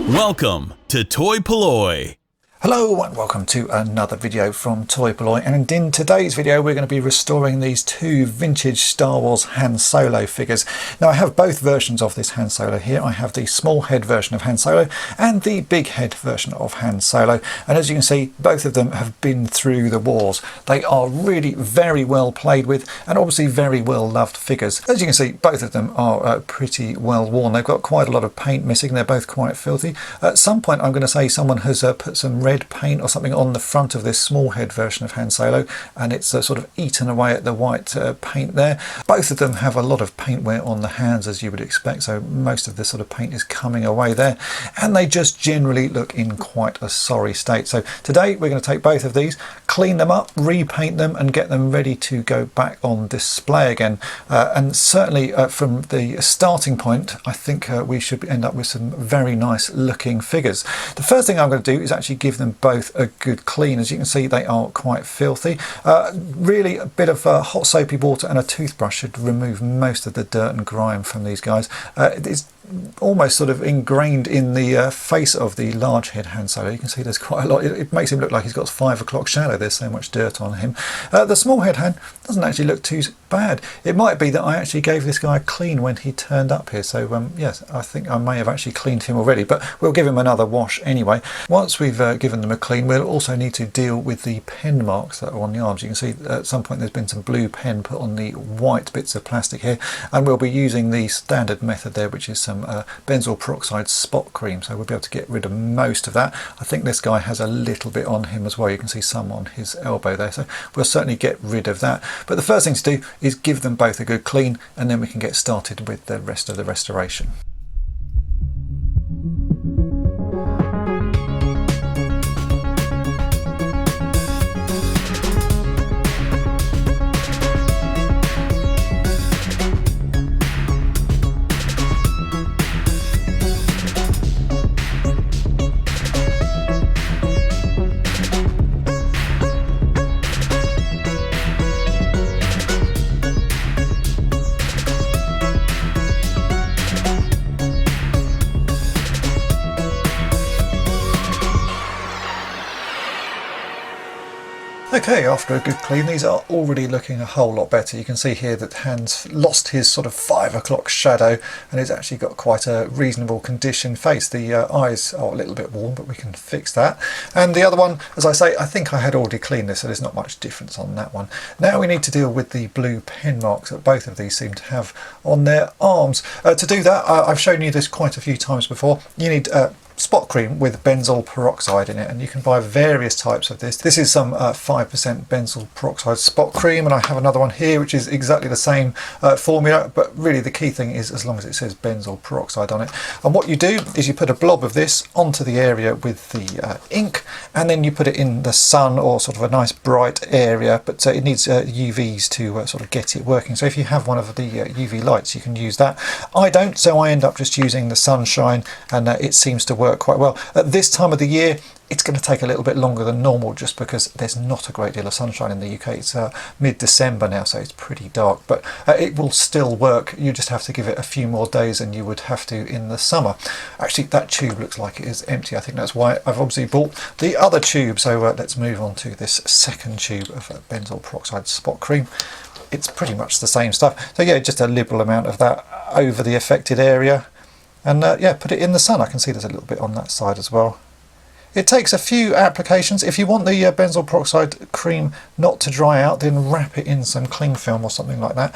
Welcome to toy-polloi. Hello and welcome to another video from toy-polloi, and in today's video we're going to be restoring these two vintage Star Wars Han Solo figures. Now I have both versions of this Han Solo here. I have the small head version of Han Solo and the big head version of Han Solo, and as you can see both of them have been through the wars. They are really very well played with and obviously very well loved figures. As you can see both of them are pretty well worn. They've got quite a lot of paint missing. They're both quite filthy. At some point I'm going to say someone has put some red paint or something on the front of this small head version of Han Solo, and it's sort of eaten away at the white paint there. Both of them have a lot of paint wear on the hands, as you would expect, so most of this sort of paint is coming away there, and they just generally look in quite a sorry state. So today we're going to take both of these, clean them up, repaint them and get them ready to go back on display again, and certainly from the starting point I think we should end up with some very nice looking figures. The first thing I'm going to do is actually give them both a good clean. As you can see they are quite filthy. Really a bit of hot soapy water and a toothbrush should remove most of the dirt and grime from these guys. It's almost sort of ingrained in the face of the large head Han Solo. You can see there's quite a lot. It makes him look like he's got 5 o'clock shadow. There's so much dirt on him. The small head Han doesn't actually look too bad. It might be that I actually gave this guy a clean when he turned up here, so yes, I think I may have actually cleaned him already, but we'll give him another wash anyway. Once we've given them a clean, we'll also need to deal with the pen marks that are on the arms. You can see at some point there's been some blue pen put on the white bits of plastic here, and we'll be using the standard method there, which is some benzoyl peroxide spot cream, so we'll be able to get rid of most of that. I think this guy has a little bit on him as well. You can see some on his elbow there, so we'll certainly get rid of that. But the first thing to do is give them both a good clean, and then we can get started with the rest of the restoration. Okay, after a good clean, these are already looking a whole lot better. You can see here that Han's lost his sort of 5 o'clock shadow and it's actually got quite a reasonable condition face. The eyes are a little bit warm, but we can fix that. And the other one, as I say, I think I had already cleaned this, so there's not much difference on that one. Now we need to deal with the blue pen marks that both of these seem to have on their arms. To do that, I've shown you this quite a few times before. You need spot cream with benzoyl peroxide in it, and you can buy various types of this. This is some 5% benzoyl peroxide spot cream, and I have another one here which is exactly the same formula, but really the key thing is as long as it says benzoyl peroxide on it. And what you do is you put a blob of this onto the area with the ink, and then you put it in the sun or sort of a nice bright area, but it needs UVs to sort of get it working. So if you have one of the UV lights you can use that. I don't, so I end up just using the sunshine, and it seems to work quite well. At this time of the year it's going to take a little bit longer than normal just because there's not a great deal of sunshine in the UK. It's mid-December now, so it's pretty dark, but it will still work. You just have to give it a few more days than you would have to in the summer. Actually that tube looks like it is empty. I think that's why I've obviously bought the other tube. So let's move on to this second tube of benzoyl peroxide spot cream. It's pretty much the same stuff, so yeah, just a liberal amount of that over the affected area. And yeah, put it in the sun. I can see there's a little bit on that side as well. It takes a few applications. If you want the benzoyl peroxide cream not to dry out, then wrap it in some cling film or something like that.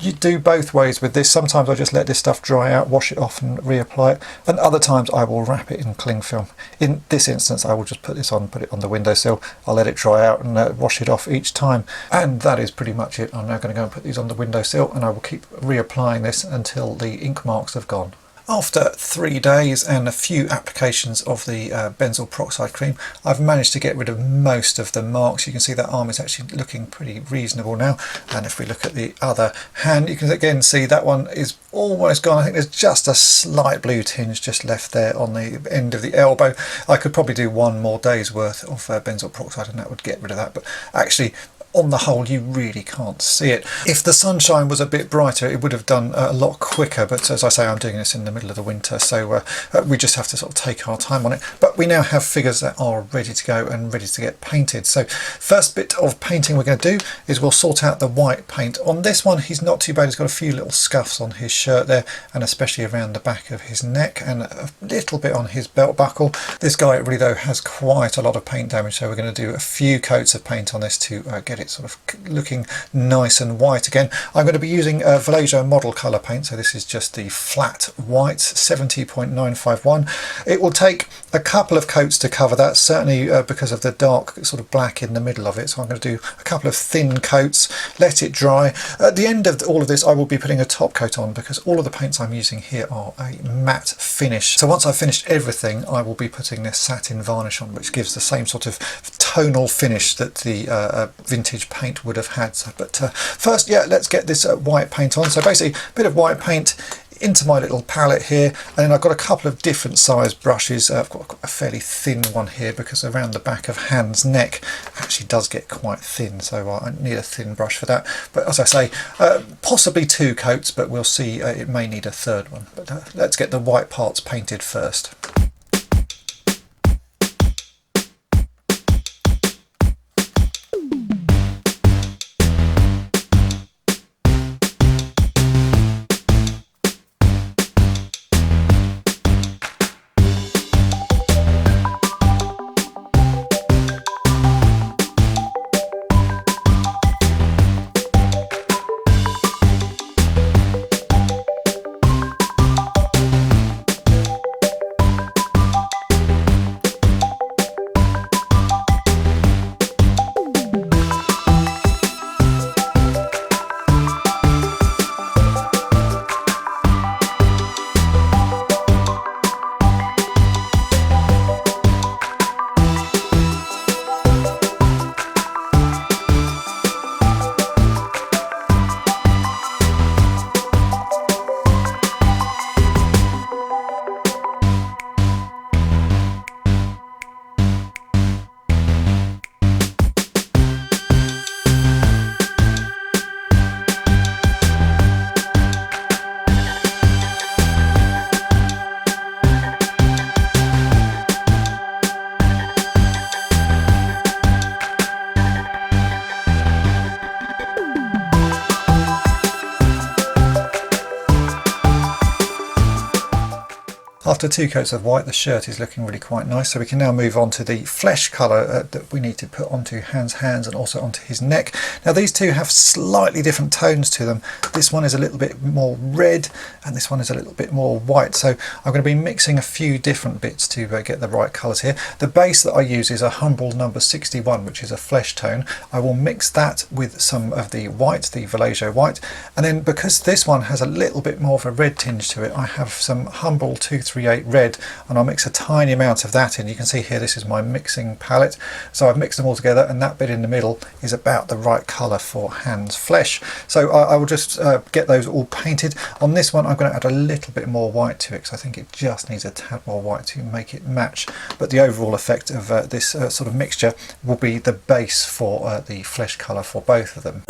You do both ways with this. Sometimes I just let this stuff dry out, wash it off and reapply it, and other times I will wrap it in cling film. In this instance I will just put this on, put it on the windowsill. I'll let it dry out and wash it off each time, and that is pretty much it. I'm now going to go and put these on the windowsill, and I will keep reapplying this until the ink marks have gone. After 3 days and a few applications of the benzoyl peroxide cream, I've managed to get rid of most of the marks. You can see that arm is actually looking pretty reasonable now. And if we look at the other hand, you can again see that one is almost gone. I think there's just a slight blue tinge just left there on the end of the elbow. I could probably do 1 more day's worth of benzoyl peroxide and that would get rid of that. But actually, on the whole you really can't see it. If the sunshine was a bit brighter it would have done a lot quicker, but as I say, I'm doing this in the middle of the winter, so we just have to sort of take our time on it. But we now have figures that are ready to go and ready to get painted. So first bit of painting we're going to do is we'll sort out the white paint. On this one he's not too bad, he's got a few little scuffs on his shirt there, and especially around the back of his neck and a little bit on his belt buckle. This guy really though has quite a lot of paint damage, so we're going to do a few coats of paint on this to get it sort of looking nice and white again. I'm going to be using Vallejo model colour paint, so this is just the flat white 70.951. It will take a couple of coats to cover that, certainly because of the dark sort of black in the middle of it, so I'm going to do a couple of thin coats, let it dry. At the end of all of this I will be putting a top coat on, because all of the paints I'm using here are a matte finish. So once I've finished everything I will be putting this satin varnish on, which gives the same sort of tonal finish that the vintage paint would have had. But first, yeah, let's get this white paint on. So basically a bit of white paint into my little palette here, and then I've got a couple of different size brushes. I've got a fairly thin one here because around the back of Hans' neck actually does get quite thin, so I need a thin brush for that. But as I say, possibly two coats, but we'll see, it may need a third one. But let's get the white parts painted first. After two coats of white, the shirt is looking really quite nice, so we can now move on to the flesh colour that we need to put onto Hans' hands and also onto his neck. Now these two have slightly different tones to them. This one is a little bit more red and this one is a little bit more white, so I'm going to be mixing a few different bits to get the right colours here. The base that I use is a Humble number 61, which is a flesh tone. I will mix that with some of the white, the Vallejo white, and then because this one has a little bit more of a red tinge to it, I have some Humble 238 red, and I'll mix a tiny amount of that in. You can see here this is my mixing palette, so I've mixed them all together, and that bit in the middle is about the right colour for Hans' flesh. So I will just get those all painted. On this one I'm going to add a little bit more white to it because I think it just needs a tad more white to make it match, but the overall effect of this sort of mixture will be the base for the flesh colour for both of them.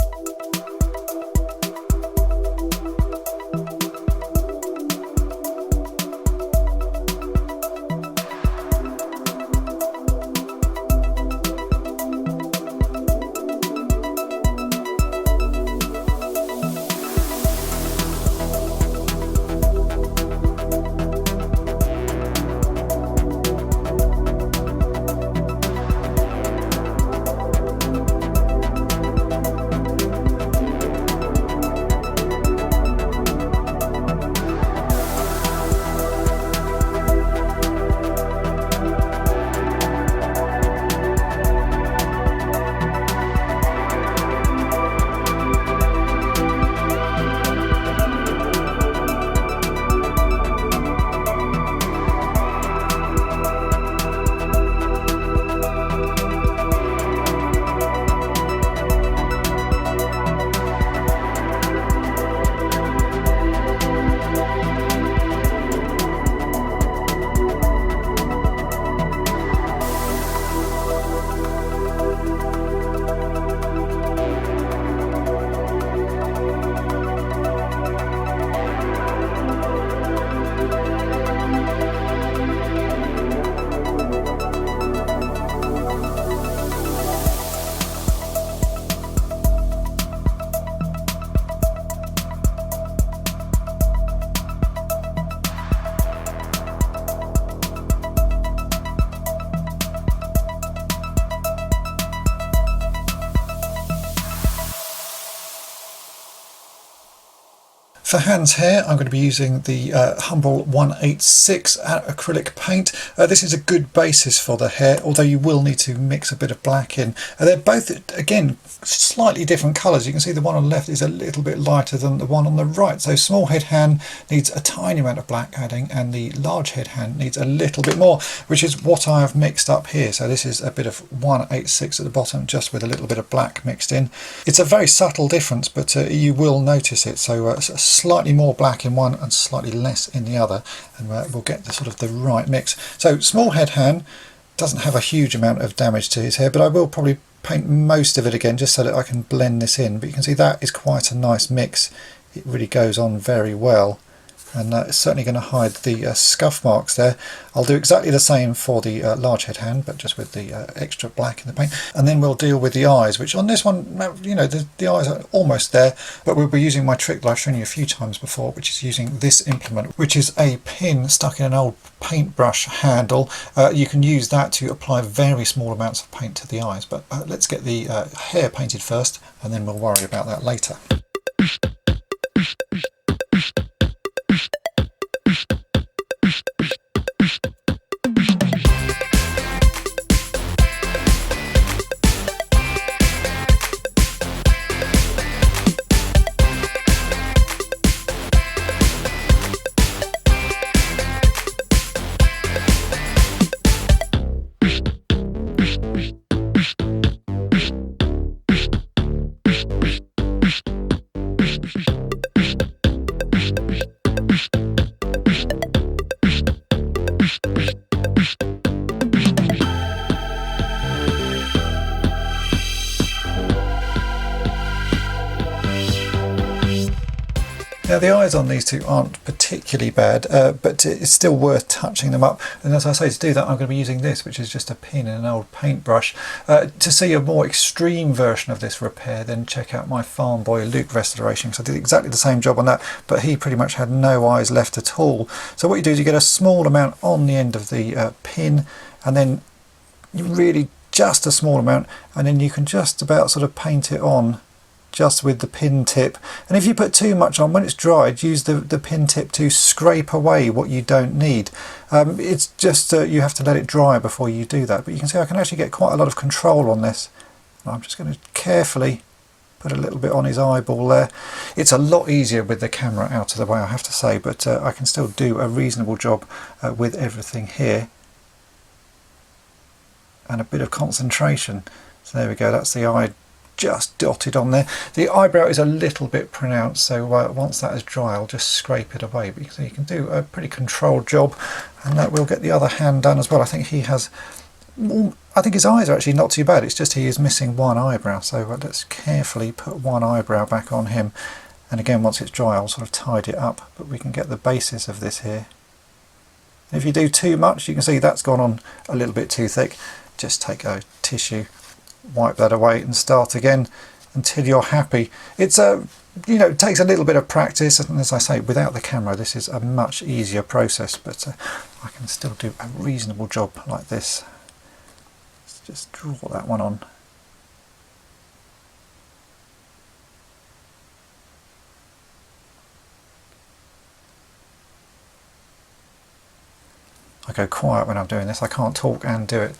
For Han's hair, I'm going to be using the Humble 186 acrylic paint. This is a good basis for the hair, although you will need to mix a bit of black in. They're both, again, slightly different colours. You can see the one on the left is a little bit lighter than the one on the right. So small head Han needs a tiny amount of black adding, and the large head Han needs a little bit more, which is what I have mixed up here. So this is a bit of 186 at the bottom, just with a little bit of black mixed in. It's a very subtle difference, but you will notice it. So slightly more black in one and slightly less in the other, and we'll get the sort of the right mix. So small head Han doesn't have a huge amount of damage to his hair, but I will probably paint most of it again just so that I can blend this in. But you can see that is quite a nice mix. It really goes on very well, and it's certainly going to hide the scuff marks there. I'll do exactly the same for the large head Han, but just with the extra black in the paint. And then we'll deal with the eyes, which on this one, you know, the eyes are almost there, but we'll be using my trick that I've shown you a few times before, which is using this implement, which is a pin stuck in an old paintbrush handle. You can use that to apply very small amounts of paint to the eyes, but let's get the hair painted first, and then we'll worry about that later. Now the eyes on these two aren't particularly bad, but it's still worth touching them up. And as I say, to do that I'm going to be using this, which is just a pin in an old paintbrush. To see a more extreme version of this repair, then check out my Farm Boy Luke restoration, because I did exactly the same job on that, but he pretty much had no eyes left at all. So what you do is you get a small amount on the end of the pin, and then you really just a small amount, and then you can just about sort of paint it on just with the pin tip. And if you put too much on, when it's dried, use the pin tip to scrape away what you don't need. It's just you have to let it dry before you do that. But you can see I can actually get quite a lot of control on this. And I'm just going to carefully put a little bit on his eyeball there. It's a lot easier with the camera out of the way, I have to say, but I can still do a reasonable job with everything here. And a bit of concentration. So there we go, that's the eye just dotted on there. The eyebrow is a little bit pronounced, so once that is dry I'll just scrape it away. But you can do a pretty controlled job, and that will get the other hand done as well. I think he has, I think his eyes are actually not too bad, it's just he is missing one eyebrow, so let's carefully put one eyebrow back on him. And again, once it's dry I'll sort of tidy it up, but we can get the basis of this here. And if you do too much, you can see that's gone on a little bit too thick. Just take a tissue, wipe that away and start again until you're happy. It's you know, it takes a little bit of practice, and as I say, without the camera this is a much easier process, but I can still do a reasonable job like this. Let's just draw that one on. I go quiet when I'm doing this, I can't talk and do it.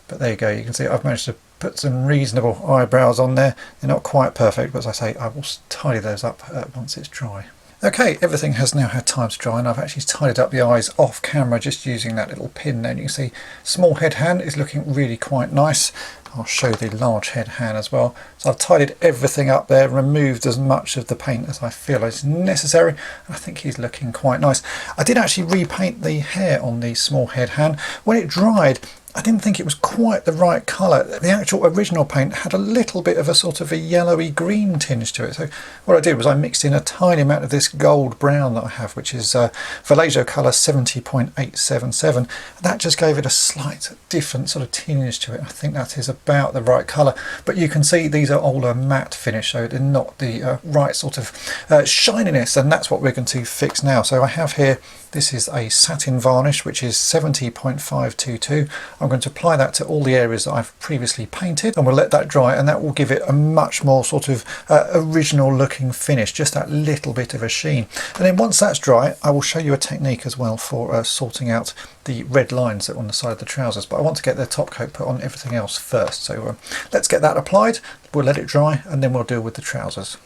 But there you go, you can see I've managed to put some reasonable eyebrows on there. They're not quite perfect, but as I say, I will tidy those up once it's dry. Okay, everything has now had time to dry, and I've actually tidied up the eyes off camera just using that little pin there. And you can see small head Han is looking really quite nice. I'll show the large head Han as well. So I've tidied everything up there, removed as much of the paint as I feel is necessary, and I think he's looking quite nice. I did actually repaint the hair on the small head Han. When it dried, I didn't think it was quite the right colour. The actual original paint had a little bit of a sort of a yellowy green tinge to it. So what I did was I mixed in a tiny amount of this gold brown that I have, which is Vallejo colour 70.877. And that just gave it a slight different sort of tinge to it. I think that is about the right colour. But you can see these are all a matte finish, so they're not the right sort of shininess, and that's what we're going to fix now. So I have here, this is a satin varnish, which is 70.522. I'm going to apply that to all the areas that I've previously painted, and we'll let that dry, and that will give it a much more sort of original looking finish, just that little bit of a sheen. And then once that's dry, I will show you a technique as well for sorting out the red lines that are on the side of the trousers, but I want to get the top coat put on everything else first. So let's get that applied, we'll let it dry, and then we'll deal with the trousers.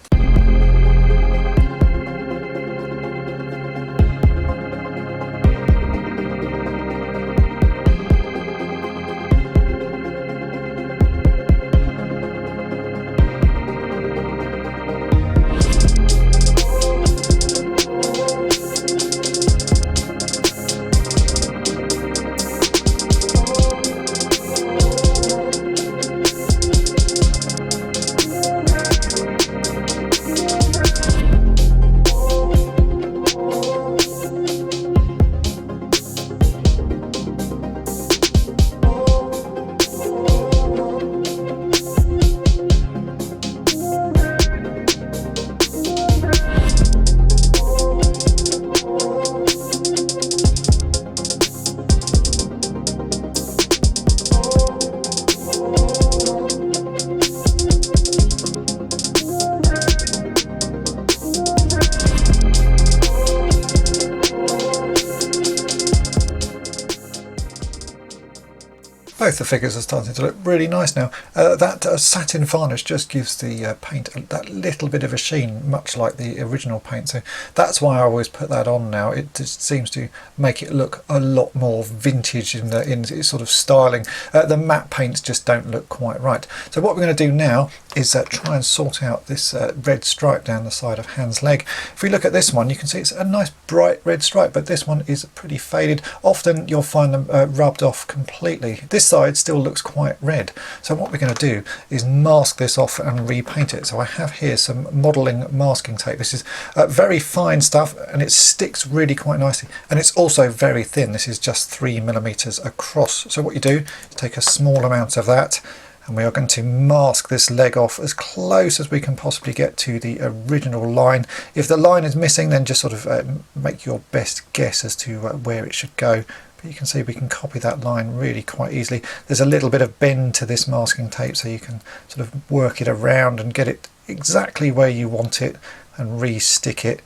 Both the figures are starting to look really nice now. That satin varnish just gives the paint that little bit of a sheen, much like the original paint. So that's why I always put that on now. It just seems to make it look a lot more vintage in its sort of styling. The matte paints just don't look quite right. So what we're going to do now is try and sort out this red stripe down the side of Han's leg. If we look at this one, you can see it's a nice bright red stripe, but this one is pretty faded. Often you'll find them rubbed off completely. This side still looks quite red. So what we're going to do is mask this off and repaint it. So I have here some modelling masking tape. This is very fine stuff, and it sticks really quite nicely, and it's also very thin. This is just 3mm across. So what you do is take a small amount of that, and we are going to mask this leg off as close as we can possibly get to the original line. If the line is missing, then just sort of make your best guess as to where it should go. But you can see we can copy that line really quite easily. There's a little bit of bend to this masking tape, so you can sort of work it around and get it exactly where you want it and re-stick it.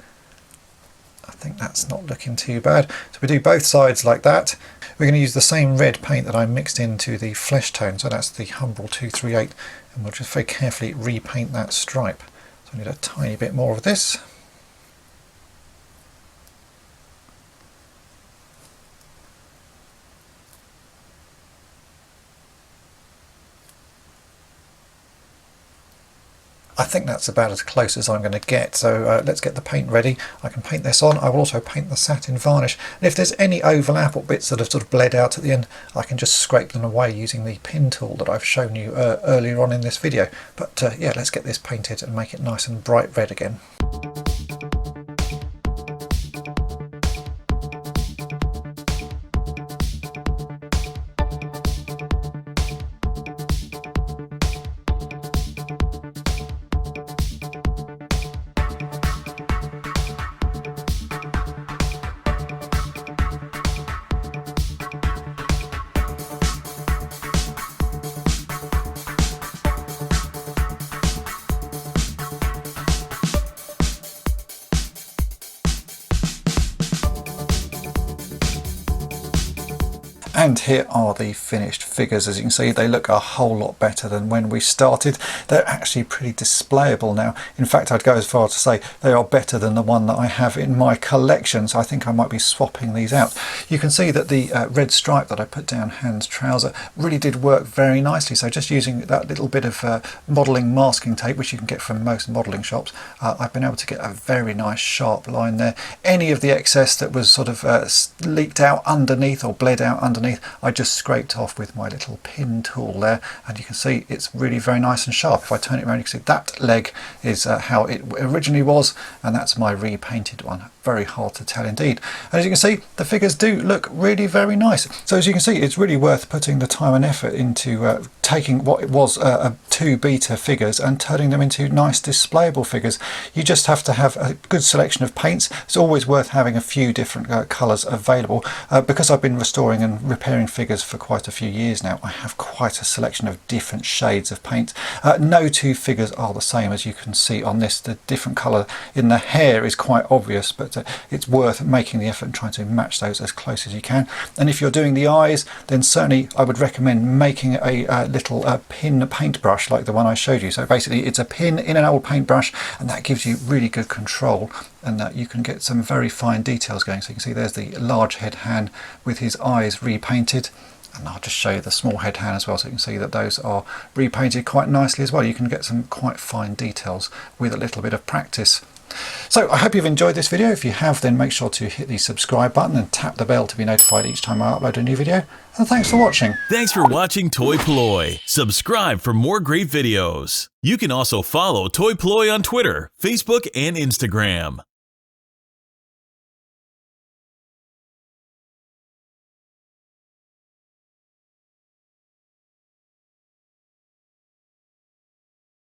I think that's not looking too bad. So we do both sides like that. We're going to use the same red paint that I mixed into the flesh tone, so that's the Humbrol 238, and we'll just very carefully repaint that stripe. So I need a tiny bit more of this. I think that's about as close as I'm going to get, so let's get the paint ready. I can paint this on. I will also paint the satin varnish, and if there's any overlap or bits that have sort of bled out at the end, I can just scrape them away using the pin tool that I've shown you earlier on in this video. But yeah, let's get this painted and make it nice and bright red again. And here are the finished figures. As you can see, they look a whole lot better than when we started. They're actually pretty displayable now. In fact, I'd go as far to say they are better than the one that I have in my collection, so I think I might be swapping these out. You can see that the red stripe that I put down Han's trouser really did work very nicely. So just using that little bit of modelling masking tape, which you can get from most modelling shops, I've been able to get a very nice sharp line there. Any of the excess that was sort of leaked out underneath or bled out underneath, I just scraped off with my little pin tool there, and you can see it's really very nice and sharp. If I turn it around, you can see that leg is how it originally was, and that's my repainted one. Very hard to tell indeed. And as you can see, the figures do look really very nice. So as you can see, it's really worth putting the time and effort into taking what was two beta figures and turning them into nice displayable figures. You just have to have a good selection of paints. It's always worth having a few different colours available. Because I've been restoring and repairing figures for quite a few years now, I have quite a selection of different shades of paint. No two figures are the same, as you can see on this. The different colour in the hair is quite obvious, but it's worth making the effort and trying to match those as close as you can. And if you're doing the eyes, then certainly I would recommend making a little pin paintbrush like the one I showed you. So basically it's a pin in an old paintbrush, and that gives you really good control, and that you can get some very fine details going. So you can see there's the large head hand with his eyes repainted, and I'll just show you the small head hand as well, so you can see that those are repainted quite nicely as well. You can get some quite fine details with a little bit of practice. So I hope you've enjoyed this video. If you have, then make sure to hit the subscribe button and tap the bell to be notified each time I upload a new video. And thanks for watching. Thanks for watching toy-polloi. Subscribe for more great videos. You can also follow toy-polloi on Twitter, Facebook, and Instagram.